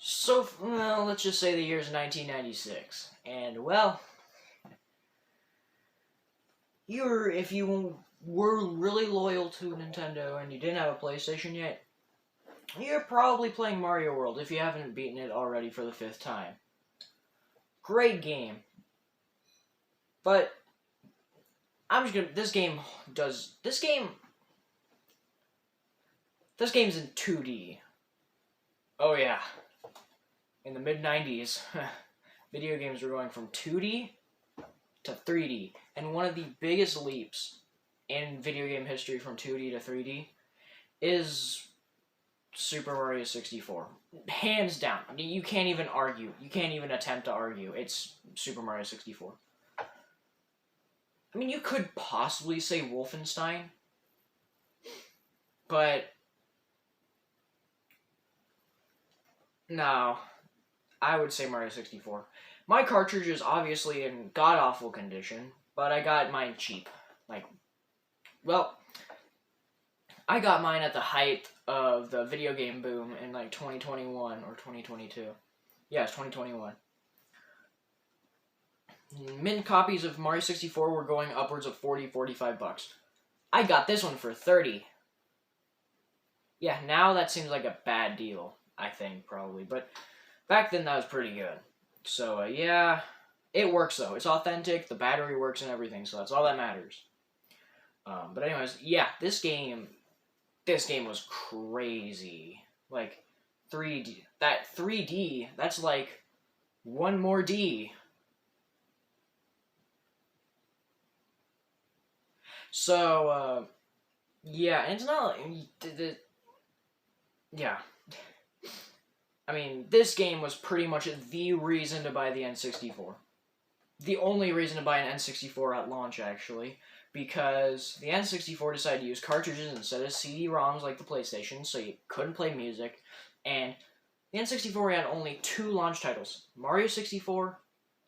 So, well, let's just say the year's 1996. And, well, if you were really loyal to Nintendo and you didn't have a PlayStation yet, you're probably playing Mario World if you haven't beaten it already for the 5th time. Great game. But, this game's in 2D. Oh yeah. In the mid-90s, video games were going from 2D to 3D. And one of the biggest leaps in video game history from 2D to 3D is Super Mario 64. Hands down. I mean, you can't even argue. You can't even attempt to argue. It's Super Mario 64. I mean, you could possibly say Wolfenstein, but no, I would say Mario 64. My cartridge is obviously in god-awful condition, but I got mine cheap. I got mine at the height of the video game boom in 2021 or 2022. Yeah, it's 2021. Mint copies of Mario 64 were going upwards of $40-$45. I got this one for $30. Yeah, now that seems like a bad deal, I think, probably. But back then, that was pretty good. So, yeah, it works, though. It's authentic, the battery works and everything, so that's all that matters. But anyways, yeah, this game was crazy. 3D. That 3D, that's like one more D. So, yeah, and it's not yeah. I mean, this game was pretty much the reason to buy the N64. The only reason to buy an N64 at launch, actually, because the N64 decided to use cartridges instead of CD-ROMs like the PlayStation, so you couldn't play music, and the N64 had only 2 launch titles, Mario 64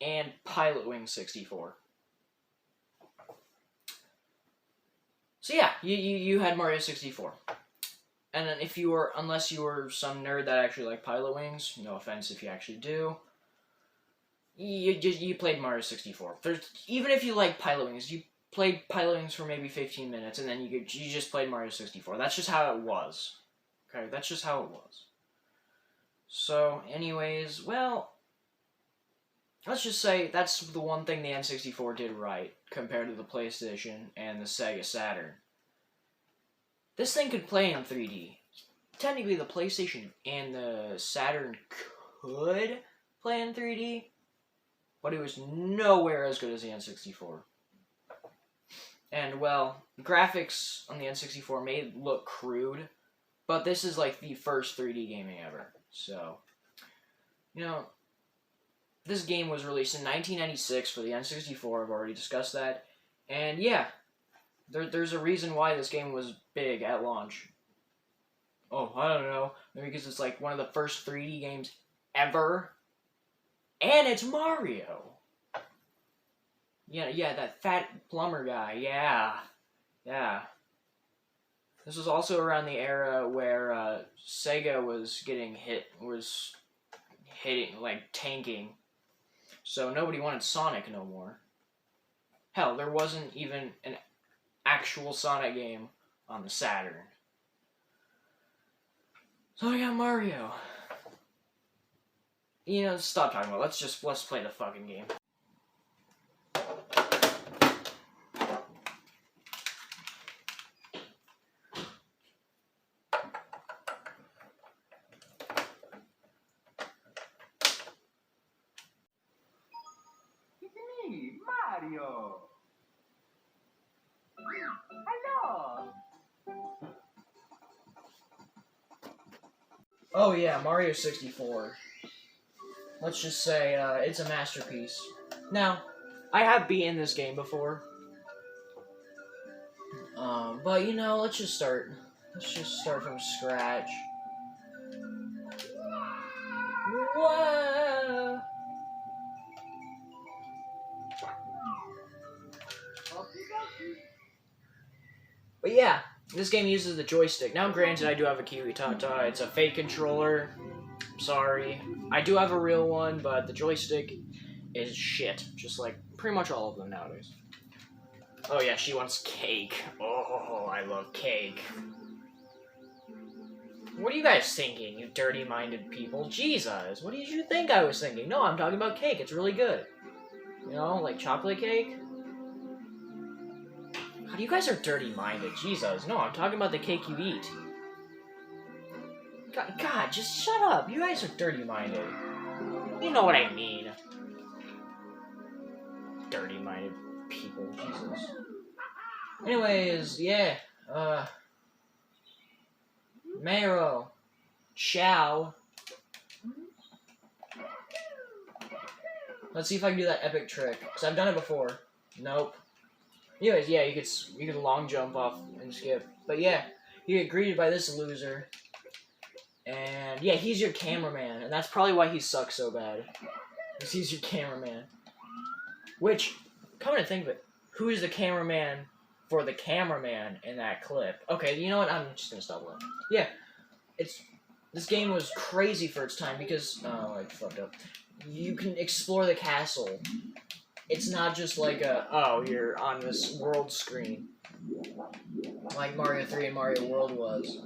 and Pilotwings 64. So yeah, you had Mario 64. And then unless you were some nerd that actually liked Pilotwings, no offense if you actually do, you played Mario 64. Even if you liked Pilotwings, you played Pilotwings for maybe 15 minutes, and then you just played Mario 64. That's just how it was. Okay, that's just how it was. So, anyways, well, let's just say that's the one thing the N64 did right compared to the PlayStation and the Sega Saturn. This thing could play in 3D. Technically, the PlayStation and the Saturn could play in 3D, but it was nowhere as good as the N64. And, well, graphics on the N64 may look crude, but this is like the first 3D gaming ever. So, this game was released in 1996 for the N64, I've already discussed that. And yeah, there's a reason why this game was big at launch. Oh, I don't know. Maybe because it's like one of the first 3D games ever. And it's Mario! Yeah, that fat plumber guy, yeah. This was also around the era where Sega was hitting, tanking. So nobody wanted Sonic no more. Hell, there wasn't even an actual Sonic game on the Saturn. So I got Mario. Stop talking about it. Let's play the fucking game. Mario! Hello! Oh yeah, Mario 64. Let's just say, it's a masterpiece. Now, I have beaten this game before. But let's just start. Let's just start from scratch. Whoa! But yeah, this game uses the joystick. Now, granted, I do have a Kiwi Tata. It's a fake controller. Sorry. I do have a real one, but the joystick is shit. Just like pretty much all of them nowadays. Oh yeah, she wants cake. Oh, I love cake. What are you guys thinking, you dirty-minded people? Jesus, what did you think I was thinking? No, I'm talking about cake. It's really good. You know, like chocolate cake? God, you guys are dirty-minded. Jesus, no, I'm talking about the cake you eat. God, just shut up. You guys are dirty-minded. You know what I mean. Dirty-minded people, Jesus. Anyways, yeah, Mayro. Ciao. Let's see if I can do that epic trick, because I've done it before. Nope. Anyways, yeah, you could long jump off and skip. But yeah, you get greeted by this loser. And yeah, he's your cameraman, and that's probably why he sucks so bad. Because he's your cameraman. Which, come to think of it, who is the cameraman for the cameraman in that clip? Okay, you know what? I'm just gonna stop looking. Yeah, this game was crazy for its time because I fucked up. You can explore the castle. It's not just like you're on this world screen like Mario 3 and Mario World was.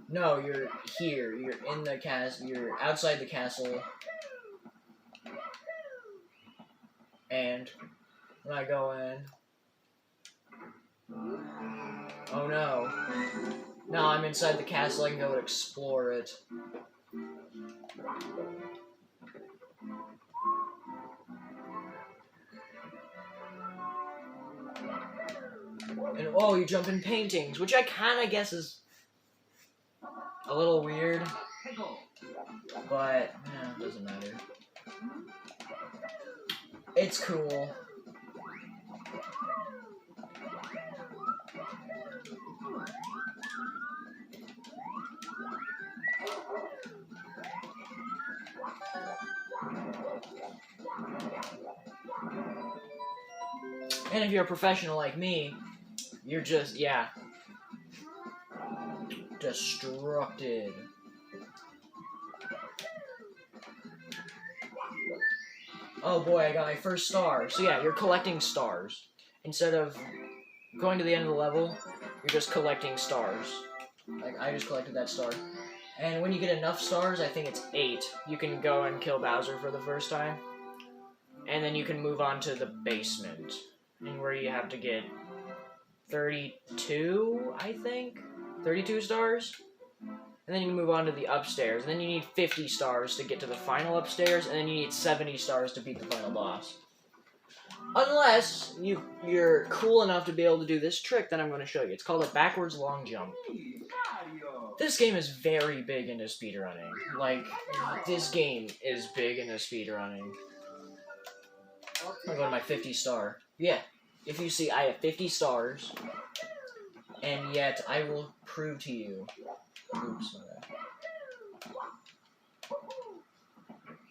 No, you're here. You're in the castle. You're outside the castle. And when I go in, oh no. Now I'm inside the castle. I can go and explore it. And oh, you jump in paintings, which I kind of guess is a little weird, but it doesn't matter. It's cool. And if you're a professional like me, you're just, destructed. Oh boy, I got my first star. So yeah, you're collecting stars. Instead of going to the end of the level, you're just collecting stars. Like, I just collected that star. And when you get enough stars, I think it's 8, you can go and kill Bowser for the first time. And then you can move on to the basement. And where you have to get 32, I think? 32 stars? And then you can move on to the upstairs. And then you need 50 stars to get to the final upstairs. And then you need 70 stars to beat the final boss. Unless you're cool enough to be able to do this trick that I'm going to show you. It's called a backwards long jump. This game is very big into speedrunning. Like, this game is big into speedrunning. I'm going to my 50 star. Yeah, if you see, I have 50 stars, and yet I will prove to you. Oops, my bad.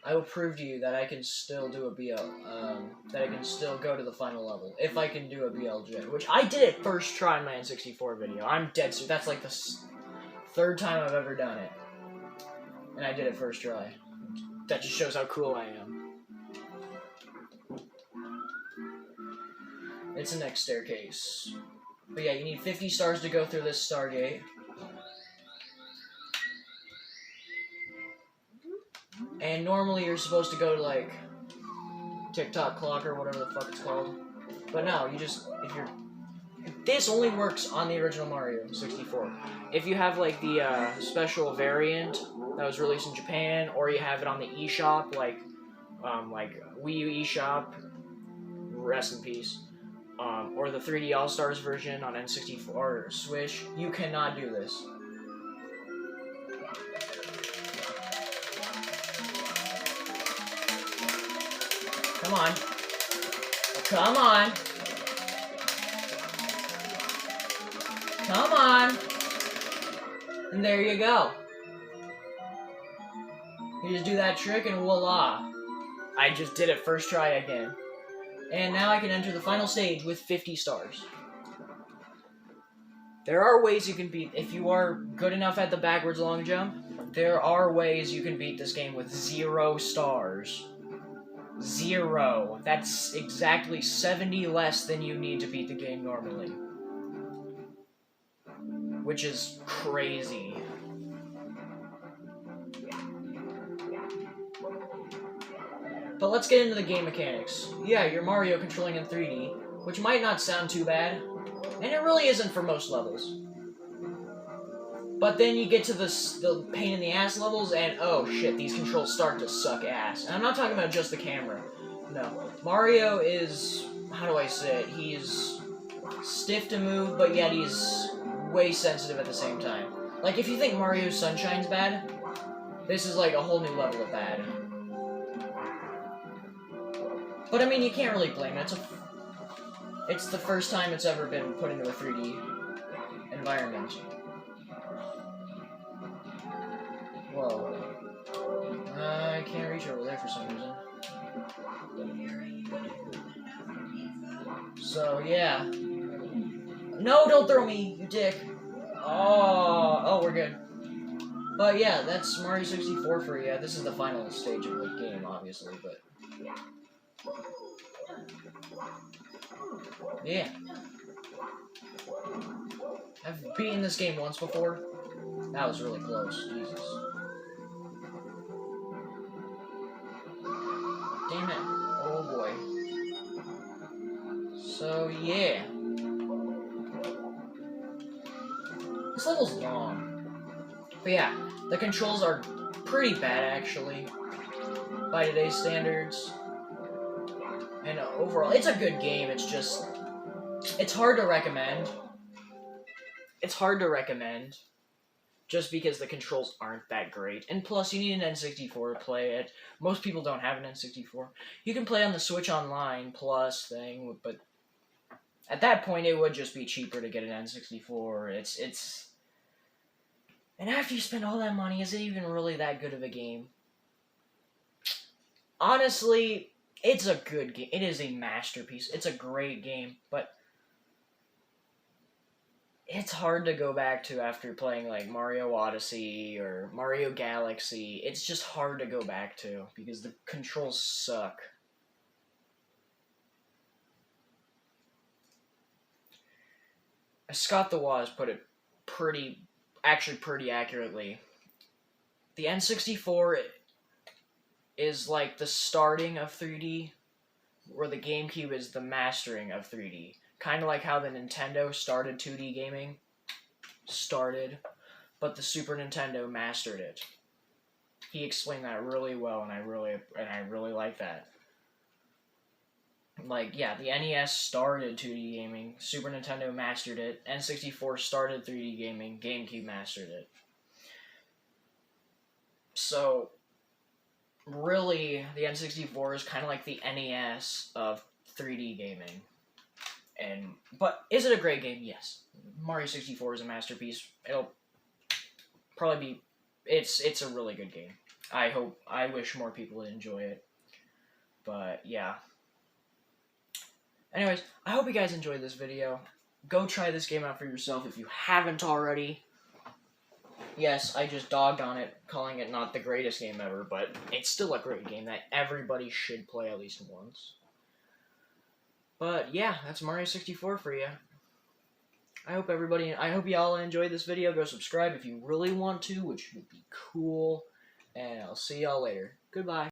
I will prove to you that I can still do a BL, that I can still go to the final level, if I can do a BLJ, which I did it first try in my N64 video. I'm dead serious. That's like the 3rd time I've ever done it, and I did it first try. That just shows how cool I am. It's the next staircase. But yeah, you need 50 stars to go through this Stargate. And normally you're supposed to go to, like, TikTok clock or whatever the fuck it's called. But no, you just, this only works on the original Mario 64. If you have, like, the special variant that was released in Japan, or you have it on the eShop, like Wii U eShop, rest in peace. Or the 3D All-Stars version on N64 or Switch, you cannot do this. Come on. Come on. Come on. And there you go. You just do that trick and voila. I just did it first try again. And now I can enter the final stage with 50 stars. There are ways you can beat, if you are good enough at the backwards long jump, There are ways you can beat this game with 0 stars. 0. That's exactly 70 less than you need to beat the game normally. Which is crazy. But let's get into the game mechanics. Yeah, you're Mario controlling in 3D, which might not sound too bad, and it really isn't for most levels. But then you get to the pain in the ass levels, and oh shit, these controls start to suck ass. And I'm not talking about just the camera. No. Mario is, how do I say it, he's stiff to move, but yet he's way sensitive at the same time. Like, if you think Mario Sunshine's bad, this is like a whole new level of bad. But I mean, you can't really blame it. It's the first time it's ever been put into a 3D environment. Whoa. I can't reach over there for some reason. So, yeah. No, don't throw me, you dick. Oh, we're good. But yeah, that's Mario 64 for you. This is the final stage of the game, obviously, but... yeah. I've beaten this game once before. That was really close. Jesus. Damn it. Oh boy. So, yeah. This level's long. But yeah, the controls are pretty bad, actually, by today's standards. And overall, it's a good game, it's just... it's hard to recommend. It's hard to recommend, just because the controls aren't that great. And plus, you need an N64 to play it. Most people don't have an N64. You can play on the Switch Online Plus thing, but at that point, it would just be cheaper to get an N64. It's... and after you spend all that money, is it even really that good of a game? Honestly, it's a good game. It is a masterpiece. It's a great game, but it's hard to go back to after playing, like, Mario Odyssey or Mario Galaxy. It's just hard to go back to, because the controls suck. Scott the Woz put it pretty accurately. The N64 is like the starting of 3D, where the GameCube is the mastering of 3D. Kind of like how the Nintendo started 2D gaming. But the Super Nintendo mastered it. He explained that really well, and I really like that. Like, yeah, the NES started 2D gaming, Super Nintendo mastered it, N64 started 3D gaming, GameCube mastered it. So, really, the N64 is kind of like the NES of 3D gaming. But is it a great game? Yes. Mario 64 is a masterpiece. It'll probably be... It's a really good game. I wish more people would enjoy it. But, yeah. Anyways, I hope you guys enjoyed this video. Go try this game out for yourself if you haven't already. Yes, I just dogged on it, calling it not the greatest game ever, but it's still a great game that everybody should play at least once. But yeah, that's Mario 64 for you. I hope y'all enjoyed this video. Go subscribe if you really want to, which would be cool. And I'll see y'all later. Goodbye.